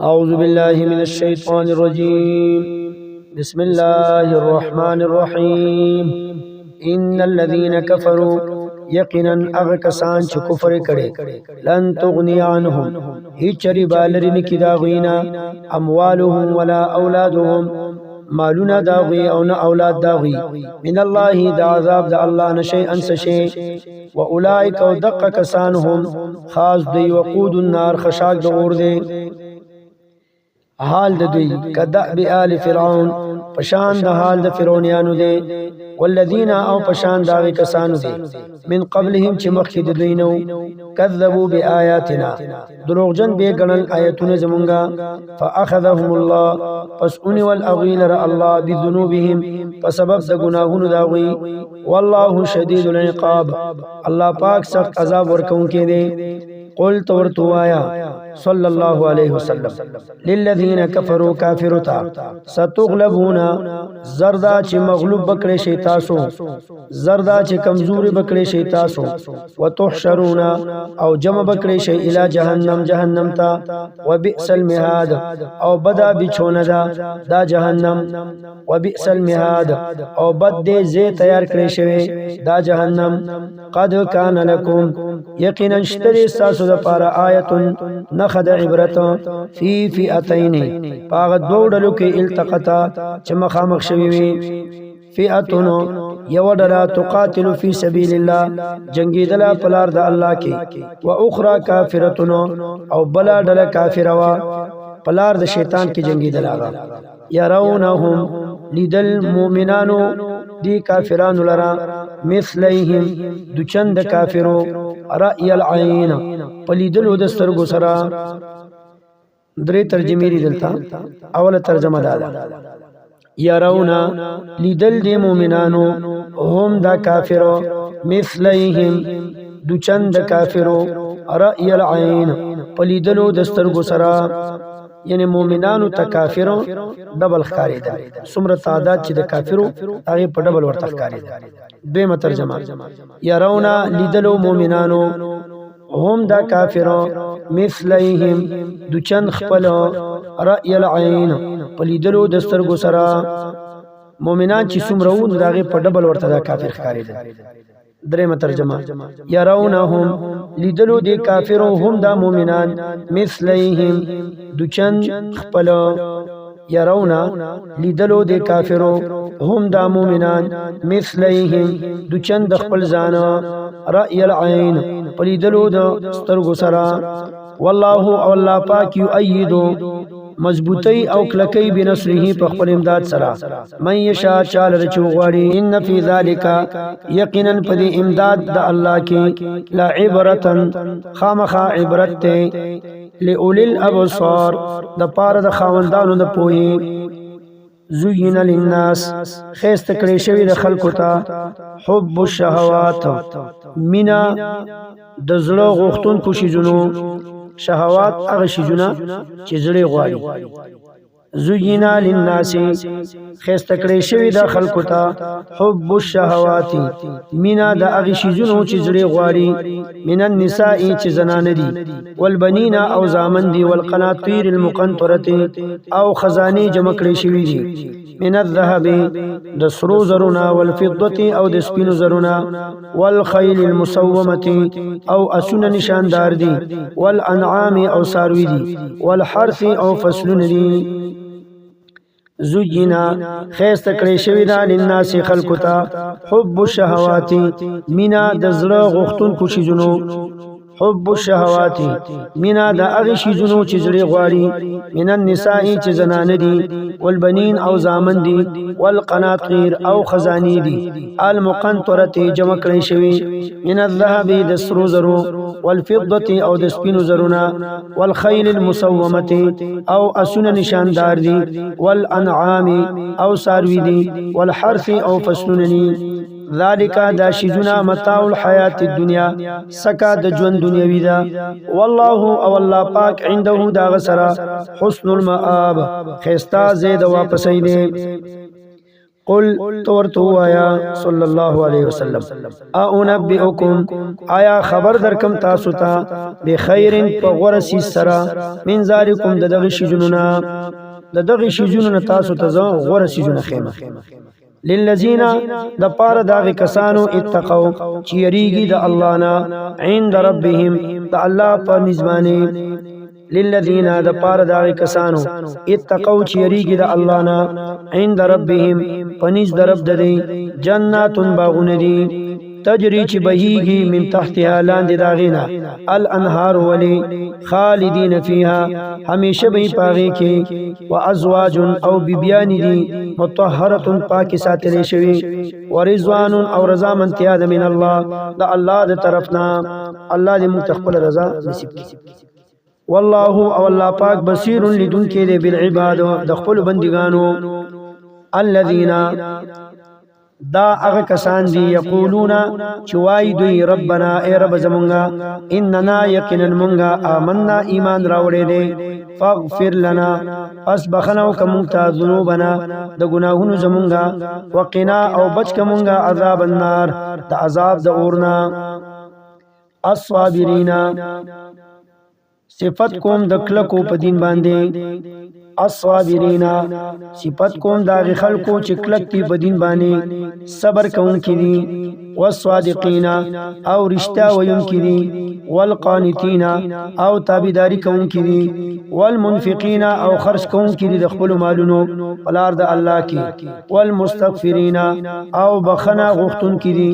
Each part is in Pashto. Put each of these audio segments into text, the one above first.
أعوذ بالله من الشيطان الرجيم بسم الله الرحمن الرحيم إن الذين كفروا يقينا أغكسان چه كفر کړي لن تغني عنهم هیچری بالرین کی داغینا اموالهم ولا اولادهم مالونا داغی او نه اولاد داغی من الله دا عذاب دا الله نشي انس شي واولئك ودق کسانهم خاص دی وقود النار خشاک د اور دی حال د دوی کدأب آل فرعون پشان د حال د فرعونانو دی والذین او پشان داغی کسانو دی من قبلهم چې مخکې د دوی نو کذبوا بآیاتنا دروغجن به ګڼل آیتونه زمونږه فاخذهم الله پس اونی والاغیل را الله بذنوبهم په سبب د ګناهونو داغی والله شدید العقاب الله پاک سخت عذاب ورکوونکی دی قل تورتوایا صلی الله علیه وسلم للذین کفروا کافرتا ستغلبون زردا چې مغلوب بکړي شي تاسو زردا چې کمزوري بکړي شي تاسو وتحشرون او جمع بکړي شي الی جهنم جهنم تا وبئس المهاد او بدا بچونه دا جهنم وبئس المهاد او بد دې زی تیار کړی شوی دا جهنم قد کان لکم یقینا اشتری تاسو د پاره آیت نخد عبرت فی فئتین پاغ دو ډلو کې التقطا چې مخامخ شوی وي فئتون یو ډله تقاتل فی سبیل الله جنگی دلا پلار د الله کې و اخرى کافرتون او بلا ډله کافر وا پلار د شیطان کې جنگی دلا يرونهم لیدل مؤمنانو دی کافرانو لرا مثلیهم دو چند کافرو رأی العین پلیدلو دسترگو سرا درې ترجمه لري دلته اوله ترجمه ده يرونا لیدل دی مؤمنانو هم دا کافرو مثلیهم دو چند کافرو رأی العین پلیدلو دسترگو سرا یعنی مومنانو ته کافرو ډبل ښکارېدل څومره تعداد چې د کافرو هغه په ډبل ورته ښکارېدل دویمه ترجمه يرونا لیدلو مومنانو هم دا کافرو مثلیهم دوچن خپل رأی العین په لیدلو د سترګو سره مومنان چې څومره وو دغه په ډبل ورته دا کافر ښکارېدل درېمه ترجمه يرونهم لیدلو دی کافرو هم دا مومنان مثلیهم دوچن خپل يرونا لیدلو دی کافرو هم دا مومنان مثلیهم دوچن د خپل ځان رأی العین پلیدلو د سترګو سره والله او الله پاک یؤیدو مضبوطی او کلکی بنصره په خپل امداد سره من یشاء چال رچو غواړي ان فی ذلک یقینا په امداد د الله کې لا عبرتن خامخا عبرت ته لأولی الابصار د پاره د خاوندانو د پوهی زین للناس خیست کړي شوی د خلکو ته حب الشهوات مینا د زړه غوښتون کو شیزونو شهوات هغه شیزونه چې زړه غواړي زینا للناس خیست کړي شوی د خلکو ته حب الشهوات مینا د هغه شیزونو چې زړه غواړي من النساء چې زنانه دي والبنین او زامن دي والقناطیر المقنطره او خزانه جمع کړي شوی دي من الذهب د سرو زرنا والفضه او د سپینو زرنا والخيل المسومه او اسن نشاندار دي والانعام او ساروی دي والحرث او فصلون دي زجنا خیست کړي شوی دا للناس خلقو ته حب الشهوات مینا د زړه غوښتون کو شیزونو حب الشهوات مینا د هغه شیزونو چې زړه غواړي من النساء چې زنانه دي والبنین او زامن دي والقناطیر او خزانی دي المقنطره جمع کړي شوی من الذهب د سرو زرو والفضه او د سپینو زرونه والخيل المسومه او اسن نشاندار دي والانعام او ساروی دي والحرث او فصلونني ذالک دا شیزونا متاع الحیات الدنیا سکا د ژوند دنیوی دا والله او الله پاک عنده دا غسرا حسن المآب خستا زید واپسین قل تورتو آیا صلی اللہ علیہ وسلم اونبئکم آیا خبر درکم تاسو ته بخیر پغورسی سرا من ذالکم دغه شجننا دغه شجننا تاسو ته غورسی جن خیمه للذین د پار داغ کسانو اتقوا چې یریږي د الله نه عند ربهم د الله په نسبانه للذین د پار داغ کسانو اتقوا چې یریږي د الله نه عند ربهم پنځ درب ددی جنات باغون دي تجری چې بهیږي من تحتها لاندې داغینا الانهار ولی خالدین فیها همیشه به پاغي کې وازواج او بیبیان دي مطهره پاک ساتل شوی ورضوان او رضا منتیا د من الله د الله د طرفنا الله دې متخبل رضا نصیب کړي والله او الله پاک بصیر لدن کې دې بالعباد د خپل بندگانو الذين دا هغه کسان دي یقولون چوای دوی ربنا ای رب زمونږه اننا یقینا مونږه آمنا ایمان راوړې دي فاغفر لنا پس بخنو کوم ته ذنوبنا د ګناهونو زمونږه وقنا او بچ کومږه عذاب النار د عذاب د اورنا الصابرین صفت کوم د کلکو په دین باندې الصابرین صفت کوم دا خلکو چې کلک دی په دین باندې صبر کوونکي دي والصادقین او رښتیا ویونکي دي والقانتین او تابعداري کوونکي دي والمنفقین او خرج کوونکي دي د خپل مالونو په لار د الله کې والمستغفرین او بخنه غوښتونکي دي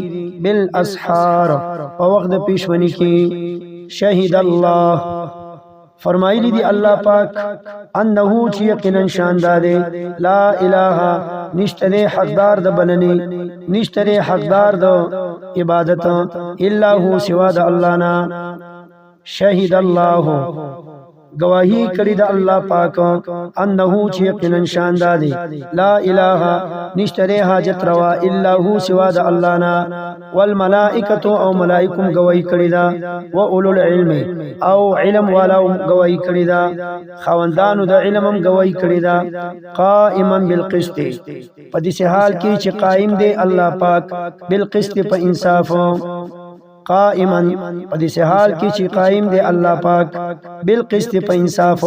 بالاسحار په وخت د پیشونی کې شهید الله فرمایلی دی الله پاک انه چې یقینا شاندار لا اله نشته حقدار د بننی نشته حقدار د عبادت الا هو سوا د الله نا شهید الله گواہی کړی د الله پاک انه چې یقینا شاندار لا اله نشته حاجت روا الا هو سوا د الله نا والملائکه او ملائکم گواہی کړی دا و اولو العلم او علم والا گواہی کړی دا خوندانو د علمم گواہی کړی دا قائما بالقسط په دې حال کې چې قائم دی الله پاک بالقسط په انصاف قائما په دې حال کې چې قائم دی الله پاک بالقسط په انصاف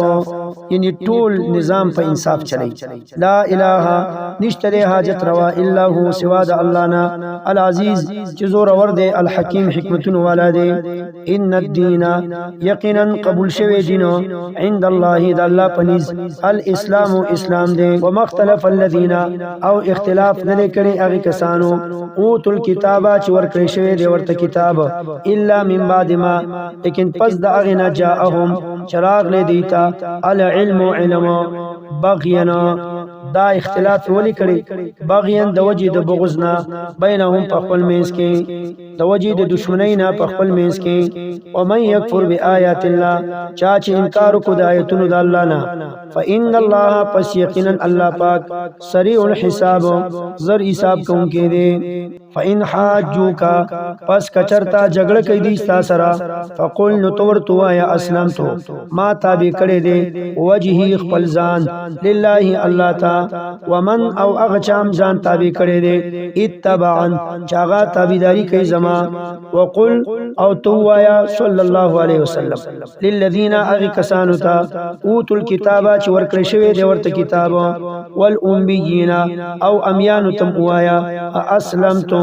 یعنی ټول نظام په انصاف چلی لا اله نشته حاجت روا الا هو سوا د الله نا العزیز چې زور ور دی الحکیم حکمتون والا دی ان الدین یقینا قبول شوی دین عند الله د الله پنیز الاسلام اسلام دی ومختلف الذين او اختلاف نه کړي هغه کسانو اوتل کتابه چې ورکړی شوی دی ورته کتاب الا من بعد ما لیکن پس د هغه نه جاءهم چراغ له دیتا العلم علم بغینا دا اختلاف ولی کړي باغیان د وجې د بغضنا بینهم په خپل مینس کې د وجې د دشمنی نه په خپل مینس کې او من یکفر بیاات الله چا چې انکار کو د آیتونو د الله نه فان الله پس یقینا الله پاک سریع الحساب زر حساب کوونکی دی فإن حاجوك پس کچرتا جګړه کوي دي سره فقل نتورتو یا اسلمتو ما تابع کړي دي وجهي خپل ځان لله الله تا ومن او اغچام ځان تابع کړي دي اتبعن چاغه تابعداري کوي زما وقل او تو یا صلی الله علیه وسلم للذین اغ کسانو تا اوتل الكتابه چې ورکړی شوی دی ورته کتاب والامبیین او امیان تم وایا اسلمتم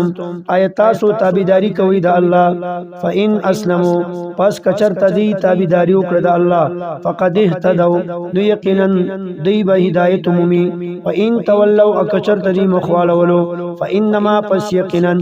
ایتاسو تابعداری کوي د الله فإن اسلموا پس کچرته دی تابعداری وکړه د الله فقد اهتدوا نو یقینا دی به هدایت مومي وإن تولوا اکچرته دی مخوالولو فإنما پس یقینا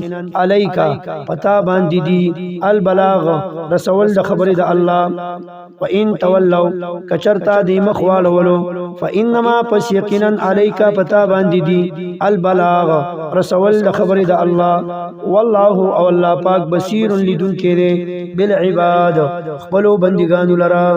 علیک پتا باندې دی البلاغ رسول د خبره د الله وإن تولوا کچرتا دی مخوالولو فإنما پس یقینا علیک پتا باندې دی البلاغ رسول د خبره د الله والله او الله پاک بصیر لدن کې بالعباد خپلو بندگانو لرا